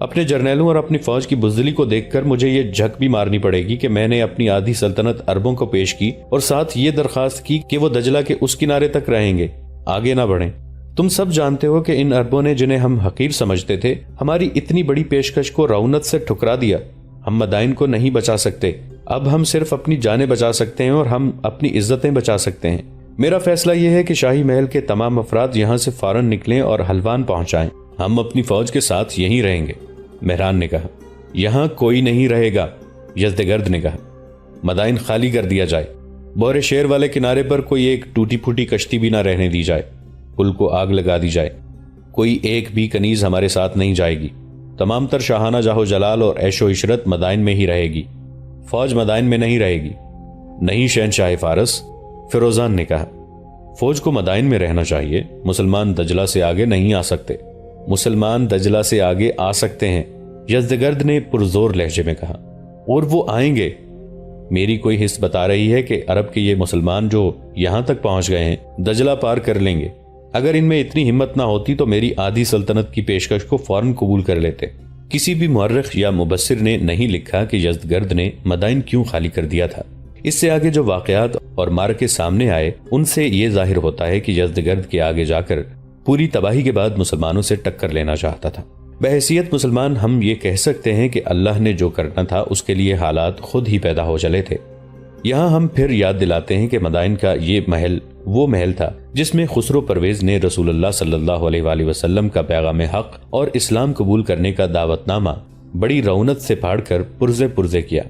اپنے جرنیلوں اور اپنی فوج کی بزدلی کو دیکھ کر مجھے یہ جھک بھی مارنی پڑے گی کہ میں نے اپنی آدھی سلطنت عربوں کو پیش کی اور ساتھ یہ درخواست کی کہ وہ دجلہ کے اس کنارے تک رہیں گے، آگے نہ بڑھیں۔ تم سب جانتے ہو کہ ان عربوں نے جنہیں ہم حقیر سمجھتے تھے ہماری اتنی بڑی پیشکش کو رعونت سے ٹھکرا دیا۔ ہم مدائن کو نہیں بچا سکتے، اب ہم صرف اپنی جانیں بچا سکتے ہیں اور ہم اپنی عزتیں بچا سکتے ہیں۔ میرا فیصلہ یہ ہے کہ شاہی محل کے تمام افراد یہاں سے فوراً نکلیں اور حلوان پہنچائیں، ہم اپنی فوج کے ساتھ یہیں رہیں گے۔ مہران نے کہا، یہاں کوئی نہیں رہے گا۔ یزدگرد نے کہا، مدائن خالی کر دیا جائے، بحر شیر والے کنارے پر کوئی ایک ٹوٹی پھوٹی کشتی بھی نہ رہنے دی جائے، پل کو آگ لگا دی جائے، کوئی ایک بھی کنیز ہمارے ساتھ نہیں جائے گی، تمام تر شاہانہ جاہو جلال اور عیش و عشرت مدائن میں ہی رہے گی، فوج مدائن میں نہیں رہے گی۔ نہیں شہنشاہ فارس، فیروزان نے کہا، فوج کو مدائن میں رہنا چاہیے، مسلمان دجلہ سے آگے نہیں آ سکتے۔ مسلمان دجلہ سے آگے آ سکتے ہیں، یزدگرد نے پرزور لہجے میں کہا، اور وہ آئیں گے۔ میری کوئی حس بتا رہی ہے کہ عرب کے یہ مسلمان جو یہاں تک پہنچ گئے ہیں دجلہ پار کر لیں گے۔ اگر ان میں اتنی ہمت نہ ہوتی تو میری آدھی سلطنت کی پیشکش کو فوراً قبول کر لیتے۔ کسی بھی مورخ یا مبصر نے نہیں لکھا کہ یزدگرد نے مدائن کیوں خالی کر دیا تھا۔ اس سے آگے جو واقعات اور معرکے سامنے آئے ان سے یہ ظاہر ہوتا ہے کہ یزدگرد کے آگے جا کر پوری تباہی کے بعد مسلمانوں سے ٹکر لینا چاہتا تھا۔ بحیثیت مسلمان ہم یہ کہہ سکتے ہیں کہ اللہ نے جو کرنا تھا اس کے لیے حالات خود ہی پیدا ہو چلے تھے۔ یہاں ہم پھر یاد دلاتے ہیں کہ مدائن کا یہ محل وہ محل تھا جس میں خسرو پرویز نے رسول اللہ صلی اللہ علیہ وآلہ وسلم کا پیغام حق اور اسلام قبول کرنے کا دعوت نامہ بڑی رونت سے پھاڑ کر پرزے پرزے کیا،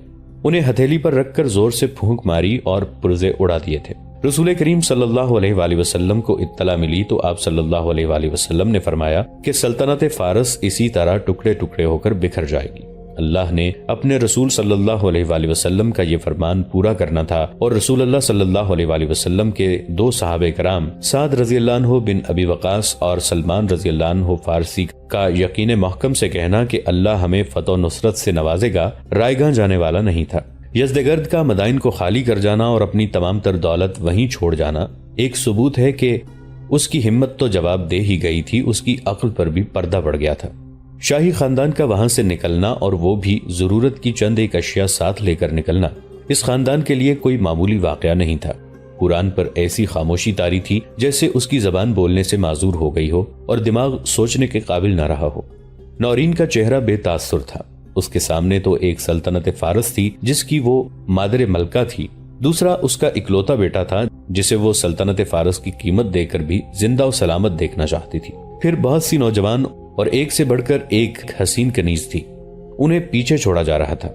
انہیں ہتھیلی پر رکھ کر زور سے پھونک ماری اور پرزے اڑا دیے تھے۔ رسول کریم صلی اللہ علیہ وآلہ وسلم کو اطلاع ملی تو آپ صلی اللہ علیہ وآلہ وسلم نے فرمایا کہ سلطنت فارس اسی طرح ٹکڑے ٹکڑے ہو کر بکھر جائے گی۔ اللہ نے اپنے رسول صلی اللہ علیہ وآلہ وسلم کا یہ فرمان پورا کرنا تھا، اور رسول اللہ صلی اللہ علیہ وآلہ وسلم کے دو صحابہ کرام سعد رضی اللہ عنہ بن ابی وقاص اور سلمان رضی اللہ عنہ فارسی کا یقین محکم سے کہنا کہ اللہ ہمیں فتح و نصرت سے نوازے گا رائے گاں جانے والا نہیں تھا۔ یزدگرد کا مدائن کو خالی کر جانا اور اپنی تمام تر دولت وہیں چھوڑ جانا ایک ثبوت ہے کہ اس کی ہمت تو جواب دے ہی گئی تھی، اس کی عقل پر بھی پردہ پڑ گیا تھا۔ شاہی خاندان کا وہاں سے نکلنا، اور وہ بھی ضرورت کی چند ایک اشیاء ساتھ لے کر نکلنا، اس خاندان کے لیے کوئی معمولی واقعہ نہیں تھا۔ قرآن پر ایسی خاموشی طاری تھی جیسے اس کی زبان بولنے سے معذور ہو گئی ہو اور دماغ سوچنے کے قابل نہ رہا ہو۔ نورین کا چہرہ بے تاثر تھا، اس کے سامنے تو ایک سلطنت فارس تھی جس کی وہ مادر ملکہ تھی، دوسرا اس کا اکلوتا بیٹا تھا جسے وہ سلطنت فارس کی قیمت دے کر بھی زندہ و سلامت دیکھنا چاہتی تھی، پھر بہت سی نوجوان اور ایک سے بڑھ کر ایک حسین کنیز تھی، انہیں پیچھے چھوڑا جا رہا تھا۔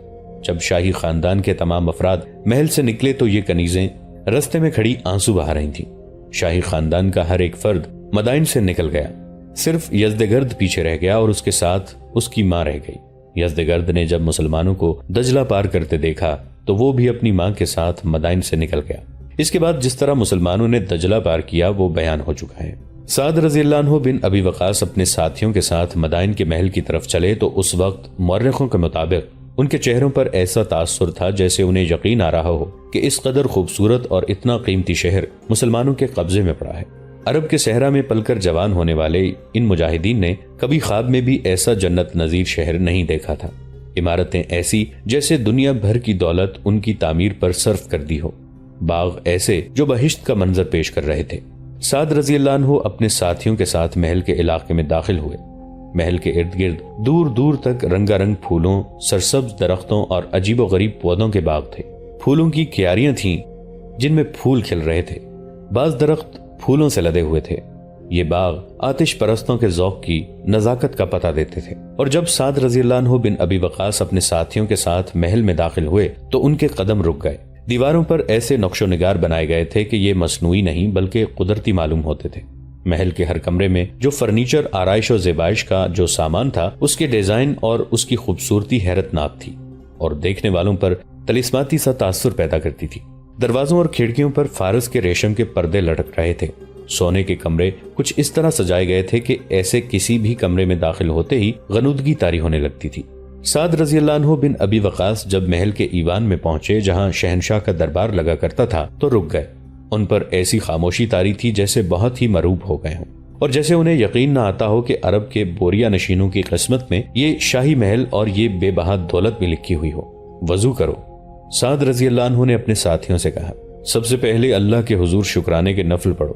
جب شاہی خاندان کے تمام افراد محل سے نکلے تو یہ کنیزیں رستے میں کھڑی آنسو بہا رہی تھیں۔ شاہی خاندان کا ہر ایک فرد مدائن سے نکل گیا، صرف یزدگرد پیچھے رہ گیا اور اس کے ساتھ اس کی ماں رہ گئی۔ یزدگرد نے جب مسلمانوں کو دجلہ پار کرتے دیکھا تو وہ بھی اپنی ماں کے ساتھ مدائن سے نکل گیا۔ اس کے بعد جس طرح مسلمانوں نے دجلہ پار کیا وہ بیان ہو چکا ہے۔ سعد رضی اللہ عنہ بن ابی وقاص اپنے ساتھیوں کے ساتھ مدائن کے محل کی طرف چلے تو اس وقت مورخوں کے مطابق ان کے چہروں پر ایسا تاثر تھا جیسے انہیں یقین آ رہا ہو کہ اس قدر خوبصورت اور اتنا قیمتی شہر مسلمانوں کے قبضے میں پڑا ہے۔ عرب کے صحرا میں پل کر جوان ہونے والے ان مجاہدین نے کبھی خواب میں بھی ایسا جنت نظیر شہر نہیں دیکھا تھا۔ عمارتیں ایسی جیسے دنیا بھر کی دولت ان کی تعمیر پر صرف کر دی ہو، باغ ایسے جو بہشت کا منظر پیش کر رہے تھے۔ سعد رضی اللہ عنہ اپنے ساتھیوں کے ساتھ محل کے علاقے میں داخل ہوئے۔ محل کے ارد گرد دور دور تک رنگا رنگ پھولوں، سرسبز درختوں اور عجیب و غریب پودوں کے باغ تھے۔ پھولوں کی کیاریاں تھیں جن میں پھول کھل رہے تھے، بعض درخت پھولوں سے لدے ہوئے تھے۔ یہ باغ آتش پرستوں کے ذوق کی نزاکت کا پتہ دیتے تھے۔ اور جب سعد رضی اللہ عنہ بن ابی وقاص اپنے ساتھیوں کے ساتھ محل میں داخل ہوئے تو ان کے قدم رک گئے۔ دیواروں پر ایسے نقش و نگار بنائے گئے تھے کہ یہ مصنوعی نہیں بلکہ قدرتی معلوم ہوتے تھے۔ محل کے ہر کمرے میں جو فرنیچر، آرائش و زیبائش کا جو سامان تھا، اس کے ڈیزائن اور اس کی خوبصورتی حیرت ناک تھی اور دیکھنے والوں پر طلسماتی سا تاثر پیدا کرتی تھی۔ دروازوں اور کھڑکیوں پر فارس کے ریشم کے پردے لٹک رہے تھے۔ سونے کے کمرے کچھ اس طرح سجائے گئے تھے کہ ایسے کسی بھی کمرے میں داخل ہوتے ہی غنودگی طاری ہونے لگتی تھی۔ سعد رضی اللہ عنہ بن ابی وقاص جب محل کے ایوان میں پہنچے جہاں شہنشاہ کا دربار لگا کرتا تھا تو رک گئے۔ ان پر ایسی خاموشی طاری تھی جیسے بہت ہی مروب ہو گئے ہوں۔ اور جیسے انہیں یقین نہ آتا ہو کہ عرب کے بوریا نشینوں کی قسمت میں یہ شاہی محل اور یہ بے بہا دولت بھی لکھی ہوئی ہو۔ وضو کرو۔ سعد رضی اللہ عنہ نے اپنے ساتھیوں سے کہا، سب سے پہلے اللہ کے حضور شکرانے کے نفل پڑھو۔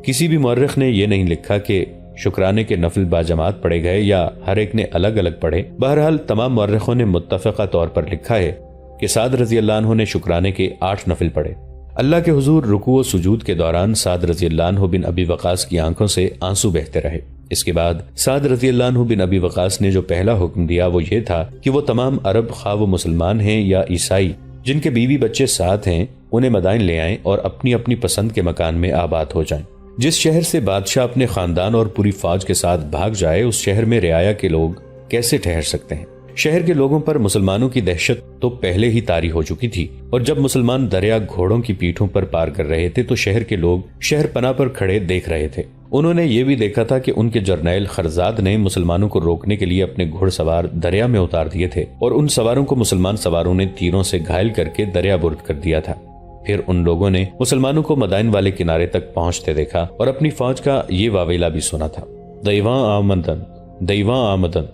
کسی بھی مورخ نے یہ نہیں لکھا کہ شکرانے کے نفل باجماعت پڑھے گئے یا ہر ایک نے الگ الگ پڑھے۔ بہرحال تمام مورخوں نے متفقہ طور پر لکھا ہے کہ سعد رضی اللہ عنہ نے شکرانے کے 8 نفل پڑھے۔ اللہ کے حضور رکوع و سجود کے دوران سعد رضی اللہ عنہ بن ابی وقاص کی آنکھوں سے آنسو بہتے رہے۔ اس کے بعد سعد رضی اللہ عنہ بن ابی وقاص نے جو پہلا حکم دیا وہ یہ تھا کہ وہ تمام عرب خواہ وہ مسلمان ہیں یا عیسائی جن کے بیوی بچے ساتھ ہیں انہیں مدائن لے آئیں اور اپنی اپنی پسند کے مکان میں آباد ہو جائیں۔ جس شہر سے بادشاہ اپنے خاندان اور پوری فوج کے ساتھ بھاگ جائے اس شہر میں رعایا کے لوگ کیسے ٹھہر سکتے ہیں؟ شہر کے لوگوں پر مسلمانوں کی دہشت تو پہلے ہی طاری ہو چکی تھی، اور جب مسلمان دریا گھوڑوں کی پیٹھوں پر پار کر رہے تھے تو شہر کے لوگ شہر پناہ پر کھڑے دیکھ رہے تھے۔ انہوں نے یہ بھی دیکھا تھا کہ ان کے جرنیل خرزاد نے مسلمانوں کو روکنے کے لیے اپنے گھڑ سوار دریا میں اتار دیے تھے، اور ان سواروں کو مسلمان سواروں نے تیروں سے گھائل کر کے دریا برد کر دیا تھا۔ پھر ان لوگوں نے مسلمانوں کو مدائن والے کنارے تک پہنچتے دیکھا اور اپنی فوج کا یہ واویلا بھی سنا تھا، دیواں آمدن دیواں آمدن،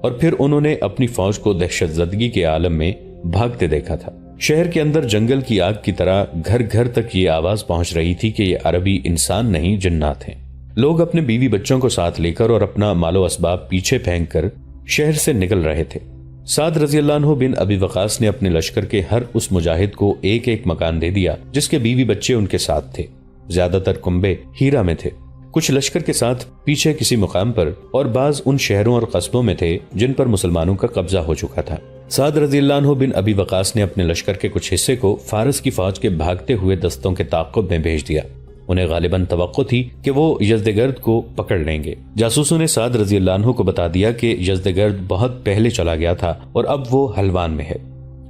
اور پھر انہوں نے اپنی فوج کو دہشت زدگی کے عالم میں بھاگتے دیکھا تھا۔ شہر کے اندر جنگل کی آگ کی طرح گھر گھر تک یہ آواز پہنچ رہی تھی کہ یہ عربی انسان نہیں جنات ہیں۔ لوگ اپنے بیوی بچوں کو ساتھ لے کر اور اپنا مال و اسباب پیچھے پھینک کر شہر سے نکل رہے تھے۔ سعد رضی اللہ عنہ بن ابی وقاص نے اپنے لشکر کے ہر اس مجاہد کو ایک ایک مکان دے دیا جس کے بیوی بچے ان کے ساتھ تھے۔ زیادہ تر کنبے ہیرا میں تھے، کچھ لشکر کے ساتھ پیچھے کسی مقام پر، اور بعض ان شہروں اور قصبوں میں تھے جن پر مسلمانوں کا قبضہ ہو چکا تھا۔ سعد رضی اللہ عنہ بن ابی وقاص نے اپنے لشکر کے کچھ حصے کو فارس کی فوج کے بھاگتے ہوئے دستوں کے تعاقب میں بھیج دیا۔ انہیں غالباً توقع تھی کہ وہ یزدگرد کو پکڑ لیں گے۔ جاسوسوں نے سعد رضی اللہ عنہ کو بتا دیا کہ یزدگرد بہت پہلے چلا گیا تھا اور اب وہ حلوان میں ہے۔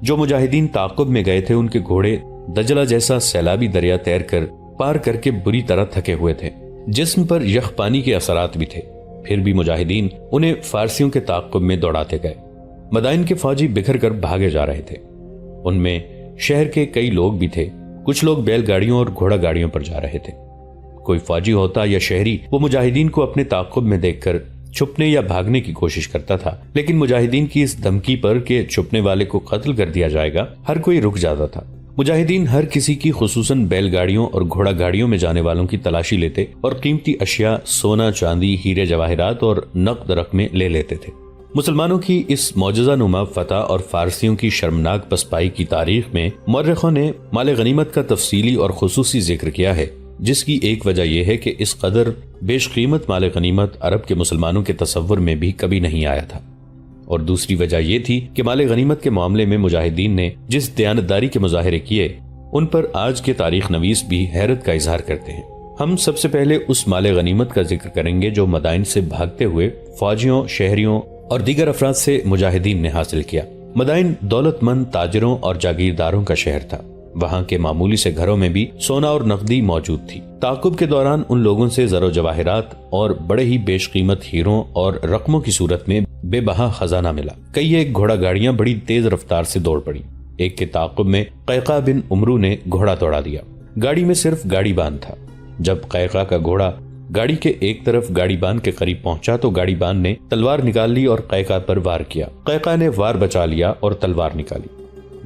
جو مجاہدین تعاقب میں گئے تھے ان کے گھوڑے دجلہ جیسا سیلابی دریا تیر کر پار کر کے بری طرح تھکے ہوئے تھے، جسم پر یخ پانی کے اثرات بھی تھے۔ پھر بھی مجاہدین انہیں فارسیوں کے تعاقب میں دوڑاتے گئے۔ مدائن کے فوجی بکھر کر بھاگے جا رہے تھے۔ ان میں شہر کے کئی لوگ بھی تھے، کچھ لوگ بیل گاڑیوں اور گھوڑا گاڑیوں پر جا رہے تھے۔ کوئی فوجی ہوتا یا شہری وہ مجاہدین کو اپنے تعاقب میں دیکھ کر چھپنے یا بھاگنے کی کوشش کرتا تھا، لیکن مجاہدین کی اس دھمکی پر کہ چھپنے والے کو قتل کر دیا جائے گا ہر کوئی رک جاتا تھا۔ مجاہدین ہر کسی کی خصوصاً بیل گاڑیوں اور گھوڑا گاڑیوں میں جانے والوں کی تلاشی لیتے اور قیمتی اشیاء سونا چاندی ہیرے جواہرات اور نقد رقمیں لے لیتے تھے۔ مسلمانوں کی اس معجزہ نما فتح اور فارسیوں کی شرمناک پسپائی کی تاریخ میں مورخوں نے مال غنیمت کا تفصیلی اور خصوصی ذکر کیا ہے، جس کی ایک وجہ یہ ہے کہ اس قدر بیش قیمت مال غنیمت عرب کے مسلمانوں کے تصور میں بھی کبھی نہیں آیا تھا، اور دوسری وجہ یہ تھی کہ مال غنیمت کے معاملے میں مجاہدین نے جس دیانتداری کے مظاہرے کیے ان پر آج کے تاریخ نویس بھی حیرت کا اظہار کرتے ہیں۔ ہم سب سے پہلے اس مال غنیمت کا ذکر کریں گے جو مدائن سے بھاگتے ہوئے فوجیوں، شہریوں اور دیگر افراد سے مجاہدین نے حاصل کیا۔ مدائن دولت مند تاجروں اور جاگیرداروں کا شہر تھا۔ وہاں کے معمولی سے گھروں میں بھی سونا اور نقدی موجود تھی۔ تعاقب کے دوران ان لوگوں سے زر و جواہرات اور بڑے ہی بیش قیمت ہیروں اور رقموں کی صورت میں بے بہا خزانہ ملا۔ کئی ایک گھوڑا گاڑیاں بڑی تیز رفتار سے دوڑ پڑی۔ ایک کے تعاقب میں قیقاع بن عمرو نے گھوڑا دوڑا دیا۔ گاڑی میں صرف گاڑی بان تھا۔ جب قیقاع کا گھوڑا گاڑی کے ایک طرف گاڑی بان کے قریب پہنچا تو گاڑی بان نے تلوار نکال لی اور قیقاع پر وار کیا۔ قیقاع نے وار بچا لیا اور تلوار نکالی۔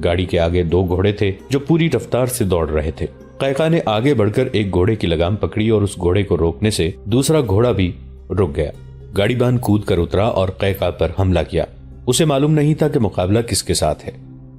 گاڑی کے آگے 2 گھوڑے تھے جو پوری رفتار سے دوڑ رہے تھے۔ قیقاع نے آگے بڑھ کر ایک گھوڑے کی لگام پکڑی اور اس گھوڑے کو روکنے سے دوسرا گھوڑا بھی رک گیا۔ گاڑی بان کود کر اترا اور قیقاع پر حملہ کیا۔ اسے معلوم نہیں تھا کہ مقابلہ کس کے ساتھ ہے۔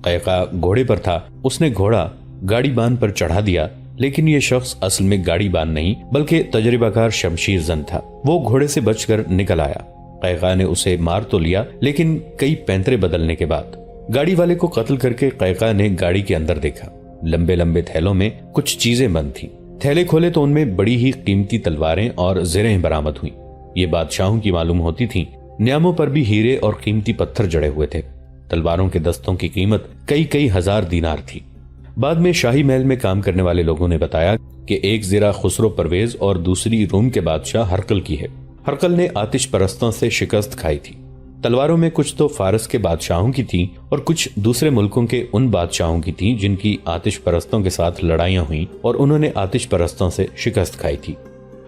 قیقاع گھوڑے پر تھا، اس نے گھوڑا گاڑی بان پر چڑھا دیا، لیکن یہ شخص اصل میں گاڑی بان نہیں بلکہ تجربہ کار شمشیر زن تھا۔ وہ گھوڑے سے بچ کر نکل آیا۔ قیقاع نے اسے مار تو لیا، لیکن کئی پینترے بدلنے کے بعد گاڑی والے کو قتل کر کے قیقاع نے گاڑی کے اندر دیکھا۔ لمبے لمبے تھیلوں میں کچھ چیزیں بند تھیں۔ تھیلے کھولے تو ان میں بڑی ہی قیمتی تلواریں اور زرہیں برآمد ہوئیں۔ یہ بادشاہوں کی معلوم ہوتی تھیں۔ نیاموں پر بھی ہیرے اور قیمتی پتھر جڑے ہوئے تھے۔ تلواروں کے دستوں کی قیمت کئی ہزار دینار تھی۔ بعد میں شاہی محل میں کام کرنے والے لوگوں نے بتایا کہ ایک زرہ خسرو پرویز اور دوسری روم کے بادشاہ ہرقل کی ہے۔ ہرقل نے آتش پرستوں سے شکست کھائی تھی۔ تلواروں میں کچھ تو فارس کے بادشاہوں کی تھیں اور کچھ دوسرے ملکوں کے ان بادشاہوں کی تھیں جن کی آتش پرستوں کے ساتھ لڑائیاں ہوئیں اور انہوں نے آتش پرستوں سے شکست کھائی تھی۔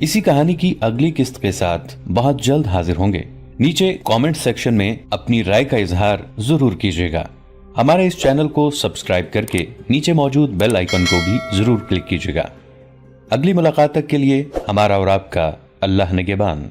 اسی کہانی کی اگلی قسط کے ساتھ بہت جلد حاضر ہوں گے۔ نیچے کامنٹ سیکشن میں اپنی رائے کا اظہار ضرور کیجیے گا۔ ہمارے اس چینل کو سبسکرائب کر کے نیچے موجود بیل آئیکن کو بھی ضرور کلک کیجیے گا۔ اگلی ملاقات تک کے لیے ہمارا اور آپ کا اللہ نگہبان۔